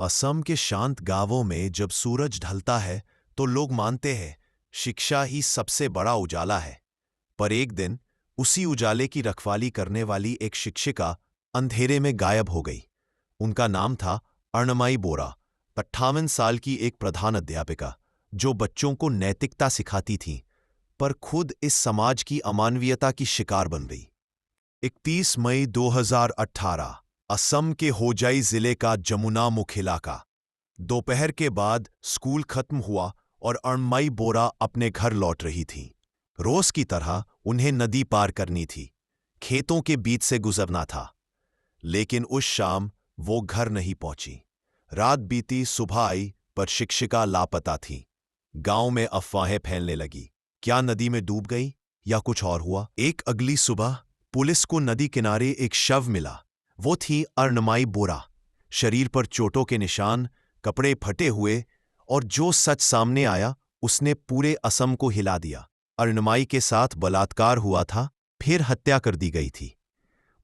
असम के शांत गांवों में जब सूरज ढलता है तो लोग मानते हैं शिक्षा ही सबसे बड़ा उजाला है। पर एक दिन उसी उजाले की रखवाली करने वाली एक शिक्षिका अंधेरे में गायब हो गई। उनका नाम था अर्णमाई बोरा, 58 साल की एक प्रधान अध्यापिका जो बच्चों को नैतिकता सिखाती थी, पर खुद इस समाज की अमानवीयता की शिकार बन गई। 31 मई 2018 असम के होजाई जिले का जमुना मुख इलाका। दोपहर के बाद स्कूल खत्म हुआ और अर्णमाई बोरा अपने घर लौट रही थी। रोज की तरह उन्हें नदी पार करनी थी, खेतों के बीच से गुजरना था। लेकिन उस शाम वो घर नहीं पहुंची। रात बीती, सुबह आई, पर शिक्षिका लापता थी। गांव में अफवाहें फैलने लगी। क्या नदी में डूब गई या कुछ और हुआ? एक अगली सुबह पुलिस को नदी किनारे एक शव मिला। वो थी अर्णमाई बोरा। शरीर पर चोटों के निशान, कपड़े फटे हुए, और जो सच सामने आया उसने पूरे असम को हिला दिया। अर्णमाई के साथ बलात्कार हुआ था, फिर हत्या कर दी गई थी।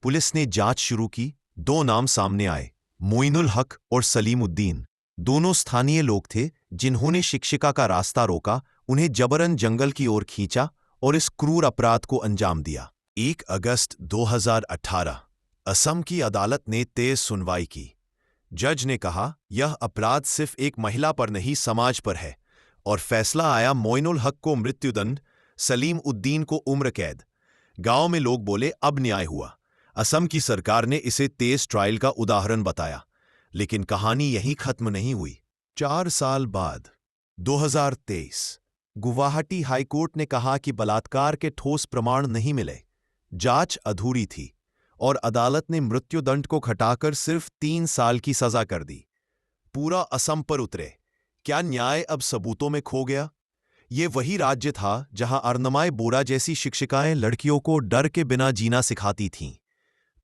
पुलिस ने जांच शुरू की। 2 नाम सामने आए, मोइनुल हक और सलीम उद्दीन। दोनों स्थानीय लोग थे जिन्होंने शिक्षिका का रास्ता रोका, उन्हें जबरन जंगल की ओर खींचा और इस क्रूर अपराध को अंजाम दिया। 1 अगस्त 2018 असम की अदालत ने तेज सुनवाई की। जज ने कहा यह अपराध सिर्फ एक महिला पर नहीं, समाज पर है, और फैसला आया मोइनुल हक को मृत्युदंड, सलीम उद्दीन को उम्र कैद। गांव में लोग बोले अब न्याय हुआ। असम की सरकार ने इसे तेज ट्रायल का उदाहरण बताया। लेकिन कहानी यहीं खत्म नहीं हुई। 4 साल बाद 2023 गुवाहाटी हाईकोर्ट ने कहा कि बलात्कार के ठोस प्रमाण नहीं मिले, जांच अधूरी थी, और अदालत ने मृत्युदंड को घटाकर सिर्फ 3 साल की सजा कर दी। पूरा असम पर उतरे। क्या न्याय अब सबूतों में खो गया? ये वही राज्य था जहां अर्णमाई बोरा जैसी शिक्षिकाएं लड़कियों को डर के बिना जीना सिखाती थीं,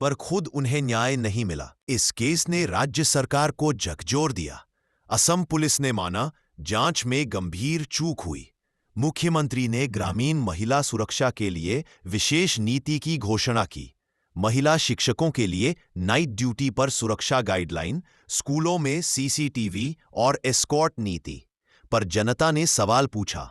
पर खुद उन्हें न्याय नहीं मिला। इस केस ने राज्य सरकार को झकझोर दिया। असम पुलिस ने माना जांच में गंभीर चूक हुई। मुख्यमंत्री ने ग्रामीण महिला सुरक्षा के लिए विशेष नीति की घोषणा की। महिला शिक्षकों के लिए नाइट ड्यूटी पर सुरक्षा गाइडलाइन, स्कूलों में सीसीटीवी और एस्कॉर्ट नीति। पर जनता ने सवाल पूछा,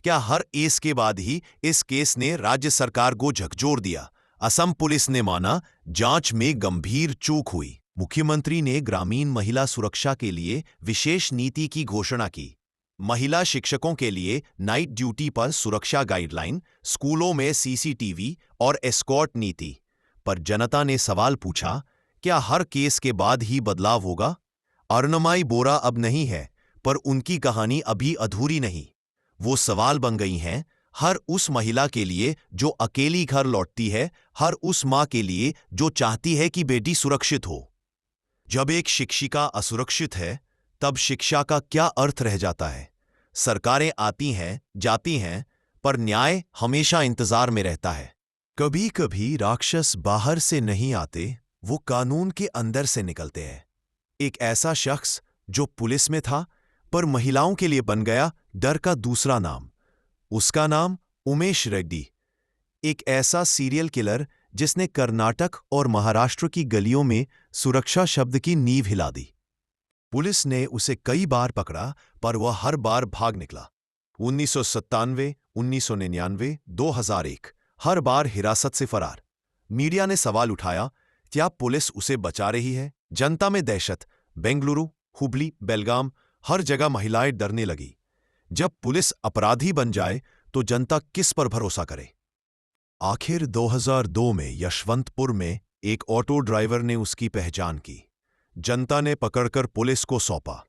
क्या हर केस के बाद ही इस केस ने राज्य सरकार को झकझोर दिया? असम पुलिस ने माना जांच में गंभीर चूक हुई। मुख्यमंत्री ने ग्रामीण महिला सुरक्षा के लिए विशेष नीति की घोषणा की। महिला शिक्षकों के लिए नाइट ड्यूटी पर सुरक्षा गाइडलाइन, स्कूलों में सीसीटीवी और एस्कॉर्ट नीति। पर जनता ने सवाल पूछा, क्या हर केस के बाद ही बदलाव होगा? अर्णमाई बोरा अब नहीं है, पर उनकी कहानी अभी अधूरी नहीं। वो सवाल बन गई हैं हर उस महिला के लिए जो अकेली घर लौटती है, हर उस मां के लिए जो चाहती है कि बेटी सुरक्षित हो। जब एक शिक्षिका असुरक्षित है, तब शिक्षा का क्या अर्थ रह जाता है? सरकारें आती हैं, जाती हैं, पर न्याय हमेशा इंतजार में रहता है। कभी कभी राक्षस बाहर से नहीं आते, वो कानून के अंदर से निकलते हैं। एक ऐसा शख्स जो पुलिस में था, पर महिलाओं के लिए बन गया डर का दूसरा नाम। उसका नाम उमेश रेड्डी। एक ऐसा सीरियल किलर जिसने कर्नाटक और महाराष्ट्र की गलियों में सुरक्षा शब्द की नींव हिला दी। पुलिस ने उसे कई बार पकड़ा, पर वह हर बार भाग निकला। 1997, 1999, 2001 हर बार हिरासत से फरार। मीडिया ने सवाल उठाया, क्या पुलिस उसे बचा रही है? जनता में दहशत। बेंगलुरु, हुबली, बेलगाम, हर जगह महिलाएं डरने लगी। जब पुलिस अपराधी बन जाए तो जनता किस पर भरोसा करे? आखिर 2002 में यशवंतपुर में एक ऑटो ड्राइवर ने उसकी पहचान की। जनता ने पकड़कर पुलिस को सौंपा।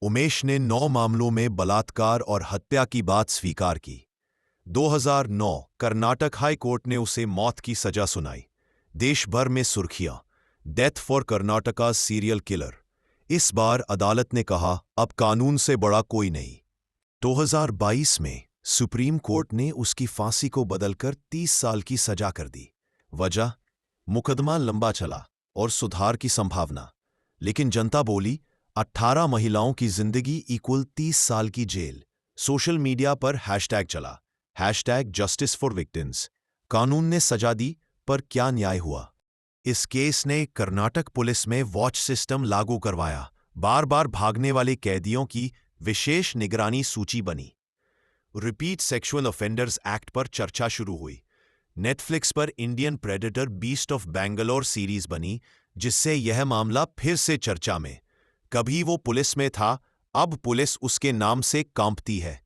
उमेश ने 9 मामलों में बलात्कार और हत्या की बात स्वीकार की। 2009 कर्नाटक हाई कोर्ट ने उसे मौत की सजा सुनाई। देश भर में सुर्खियां, death for Karnataka serial killer. इस बार अदालत ने कहा अब कानून से बड़ा कोई नहीं। 2022 में सुप्रीम कोर्ट ने उसकी फांसी को बदलकर 30 साल की सजा कर दी। वजह, मुकदमा लंबा चला और सुधार की संभावना। लेकिन जनता बोली 18 महिलाओं की जिंदगी इक्वल 30 साल की जेल। सोशल मीडिया पर हैशटैग चला, #Justice for Victims। कानून ने सजा दी, पर क्या न्याय हुआ? इस केस ने कर्नाटक पुलिस में वॉच सिस्टम लागू करवाया, बार बार भागने वाले कैदियों की विशेष निगरानी सूची बनी। रिपीट सेक्सुअल ऑफेंडर्स एक्ट पर चर्चा शुरू हुई। नेटफ्लिक्स पर Indian predator beast of Bangalore series बनी, जिससे यह मामला फिर से चर्चा में। कभी वो पुलिस में था, अब पुलिस उसके नाम से कांपती है।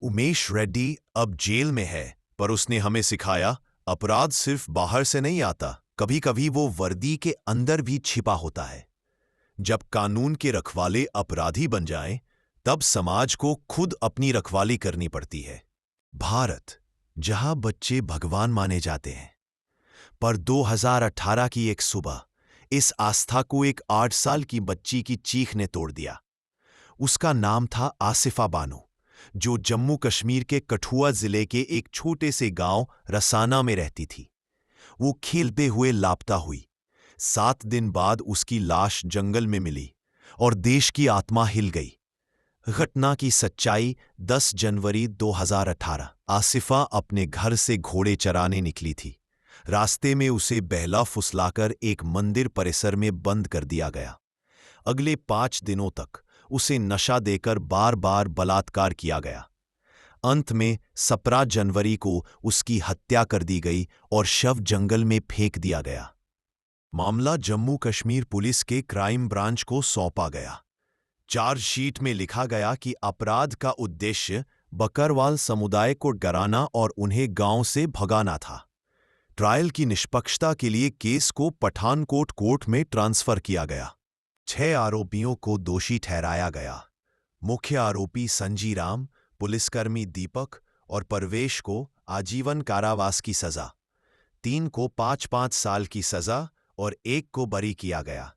उमेश रेड्डी अब जेल में है, पर उसने हमें सिखाया अपराध सिर्फ बाहर से नहीं आता, कभी कभी वो वर्दी के अंदर भी छिपा होता है। जब कानून के रखवाले अपराधी बन जाएं, तब समाज को खुद अपनी रखवाली करनी पड़ती है। भारत, जहां बच्चे भगवान माने जाते हैं, पर 2018 की एक सुबह इस आस्था को एक 8 साल की बच्ची की चीख ने तोड़ दिया। उसका नाम था आसिफा बानो, जो जम्मू कश्मीर के कठुआ जिले के एक छोटे से गांव रसाना में रहती थी। वो खेलते हुए लापता हुई। 7 दिन बाद उसकी लाश जंगल में मिली और देश की आत्मा हिल गई। घटना की सच्चाई 10 जनवरी 2018। आसिफा अपने घर से घोड़े चराने निकली थी। रास्ते में उसे बहला फुसलाकर एक मंदिर परिसर में बंद कर दिया गया। अगले 5 दिनों तक उसे नशा देकर बार बार बलात्कार किया गया। अंत में 17 जनवरी को उसकी हत्या कर दी गई और शव जंगल में फेंक दिया गया। मामला जम्मू कश्मीर पुलिस के क्राइम ब्रांच को सौंपा गया। चार्जशीट में लिखा गया कि अपराध का उद्देश्य बकरवाल समुदाय को डराना और उन्हें गांव से भगाना था। ट्रायल की निष्पक्षता के लिए केस को पठानकोट कोर्ट में ट्रांसफर किया गया। 6 आरोपियों को दोषी ठहराया गया। मुख्य आरोपी संजीराम, पुलिसकर्मी दीपक और परवेश को आजीवन कारावास की सजा, 3 को 5-5 साल की सजा और 1 को बरी किया गया।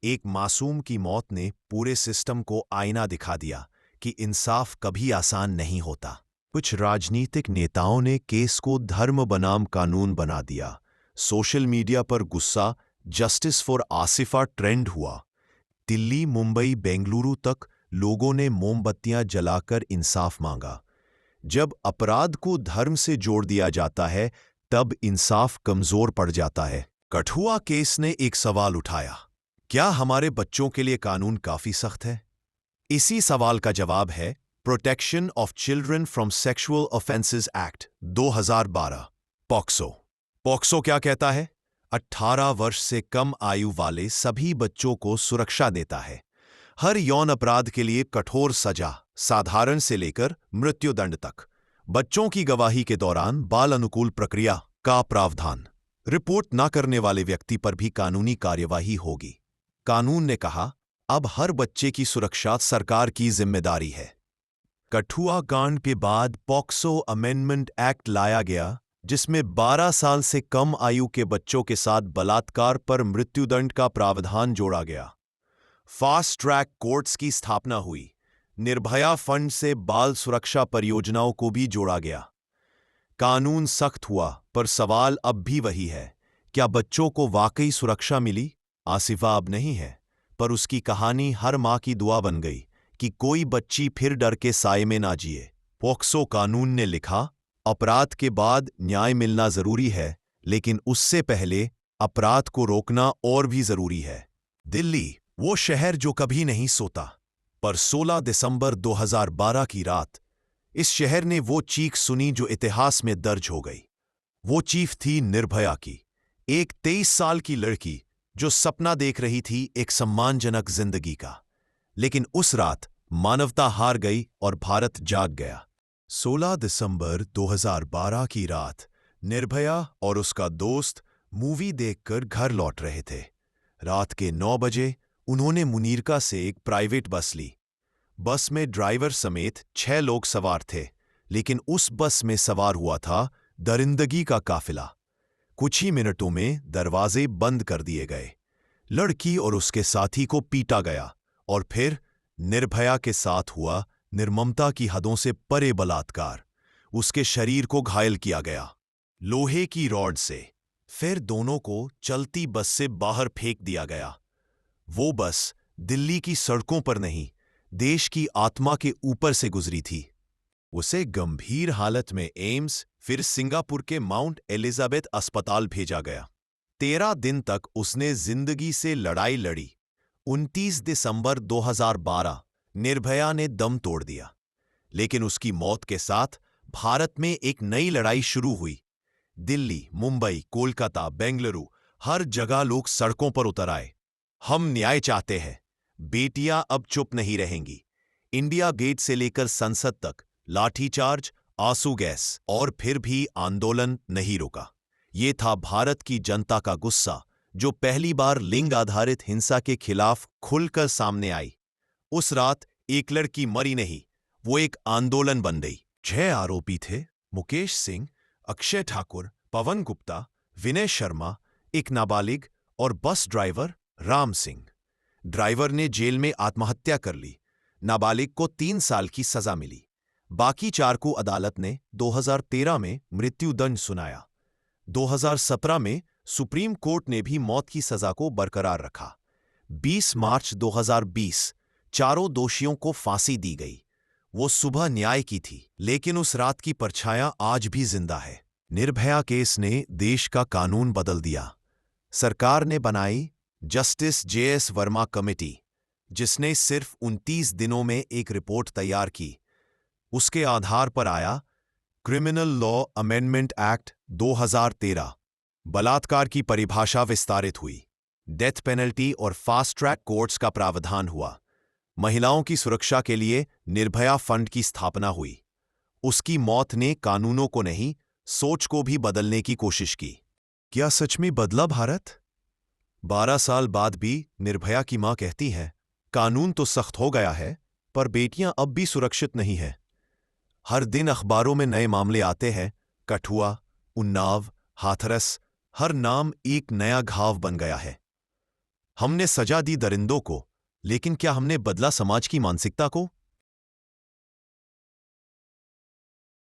एक मासूम की मौत ने पूरे सिस्टम को आईना दिखा दिया कि इंसाफ कभी आसान नहीं होता। कुछ राजनीतिक नेताओं ने केस को धर्म बनाम कानून बना दिया। सोशल मीडिया पर गुस्सा जस्टिस फॉर आसिफा ट्रेंड हुआ। दिल्ली, मुंबई, बेंगलुरु तक लोगों ने मोमबत्तियां जलाकर इंसाफ मांगा। जब अपराध को धर्म से जोड़ दिया जाता है, तब इंसाफ कमजोर पड़ जाता है। कठुआ केस ने एक सवाल उठाया, क्या हमारे बच्चों के लिए कानून काफी सख्त है? इसी सवाल का जवाब है protection of children from sexual offences act 2012, POCSO. POCSO क्या कहता है? 18 वर्ष से कम आयु वाले सभी बच्चों को सुरक्षा देता है। हर यौन अपराध के लिए कठोर सजा, साधारण से लेकर मृत्युदंड तक। बच्चों की गवाही के दौरान बाल अनुकूल प्रक्रिया का प्रावधान। रिपोर्ट न करने वाले व्यक्ति पर भी कानूनी कार्यवाही होगी। कानून ने कहा, अब हर बच्चे की सुरक्षा सरकार की जिम्मेदारी है। कठुआ कांड के बाद पॉक्सो अमेंडमेंट एक्ट लाया गया, जिसमें 12 साल से कम आयु के बच्चों के साथ बलात्कार पर मृत्युदंड का प्रावधान जोड़ा गया। फास्ट ट्रैक कोर्ट्स की स्थापना हुई। निर्भया फंड से बाल सुरक्षा परियोजनाओं को भी जोड़ा गया। कानून सख्त हुआ, पर सवाल अब भी वही है, क्या बच्चों को वाकई सुरक्षा मिली? आसिफा अब नहीं है, पर उसकी कहानी हर मां की दुआ बन गई कि कोई बच्ची फिर डर के साए में ना जिए। पॉक्सो कानून ने लिखा, अपराध के बाद न्याय मिलना जरूरी है, लेकिन उससे पहले अपराध को रोकना और भी जरूरी है। दिल्ली, वो शहर जो कभी नहीं सोता, पर 16 दिसंबर 2012 की रात इस शहर ने वो चीख सुनी जो इतिहास में दर्ज हो गई। वो चीख थी निर्भया की, एक 23 साल की लड़की जो सपना देख रही थी एक सम्मानजनक जिंदगी का। लेकिन उस रात मानवता हार गई और भारत जाग गया। 16 दिसंबर 2012 की रात निर्भया और उसका दोस्त मूवी देखकर घर लौट रहे थे। रात के 9 बजे उन्होंने मुनीरका से एक प्राइवेट बस ली। बस में ड्राइवर समेत 6 लोग सवार थे, लेकिन उस बस में सवार हुआ था दरिंदगी का काफिला। कुछ ही मिनटों में दरवाजे बंद कर दिए गए। लड़की और उसके साथी को पीटा गया और फिर निर्भया के साथ हुआ निर्ममता की हदों से परे बलात्कार। उसके शरीर को घायल किया गया लोहे की रॉड से। फिर दोनों को चलती बस से बाहर फेंक दिया गया। वो बस दिल्ली की सड़कों पर नहीं, देश की आत्मा के ऊपर से गुजरी थी। उसे गंभीर हालत में एम्स, फिर सिंगापुर के माउंट एलिजाबेथ अस्पताल भेजा गया। 13 दिन तक उसने जिंदगी से लड़ाई लड़ी। 29 दिसंबर 2012 निर्भया ने दम तोड़ दिया, लेकिन उसकी मौत के साथ भारत में एक नई लड़ाई शुरू हुई। दिल्ली, मुंबई, कोलकाता, बेंगलुरु, हर जगह लोग सड़कों पर उतर आए। हम न्याय चाहते हैं, बेटियां अब चुप नहीं रहेंगी। इंडिया गेट से लेकर संसद तक लाठीचार्ज, आंसू गैस, और फिर भी आंदोलन नहीं रुका। ये था भारत की जनता का गुस्सा, जो पहली बार लिंग आधारित हिंसा के खिलाफ खुलकर सामने आई। उस रात एक लड़की मरी नहीं, वो एक आंदोलन बन गई। 6 आरोपी थे: मुकेश सिंह, अक्षय ठाकुर, पवन गुप्ता, विनय शर्मा, एक नाबालिग और bus driver Ram Singh. Driver ने जेल में आत्महत्या कर ली। नाबालिग को 3 साल की सजा मिली। बाकी 4 को अदालत ने 2013 में मृत्युदंड सुनाया। 2017 में सुप्रीम कोर्ट ने भी मौत की सजा को बरकरार रखा। 20 मार्च 2020 चारों दोषियों को फांसी दी गई। वो सुबह न्याय की थी, लेकिन उस रात की परछाया आज भी जिंदा है। निर्भया केस ने देश का कानून बदल दिया। सरकार ने बनाई जस्टिस JS वर्मा कमेटी, जिसने सिर्फ 29 दिनों में एक रिपोर्ट तैयार की। उसके आधार पर आया क्रिमिनल लॉ अमेंडमेंट एक्ट 2013। बलात्कार की परिभाषा विस्तारित हुई। डेथ पेनल्टी और फास्ट ट्रैक कोर्ट्स का प्रावधान हुआ। महिलाओं की सुरक्षा के लिए निर्भया फंड की स्थापना हुई। उसकी मौत ने कानूनों को नहीं, सोच को भी बदलने की कोशिश की। क्या सच में बदला भारत? 12 साल बाद भी निर्भया की मां कहती है, कानून तो सख्त हो गया है, पर बेटियां अब भी सुरक्षित नहीं हैं। हर दिन अखबारों में नए मामले आते हैं। कठुआ, उन्नाव, हाथरस, हर नाम एक नया घाव बन गया है। हमने सजा दी दरिंदों को, लेकिन क्या हमने बदला समाज की मानसिकता को?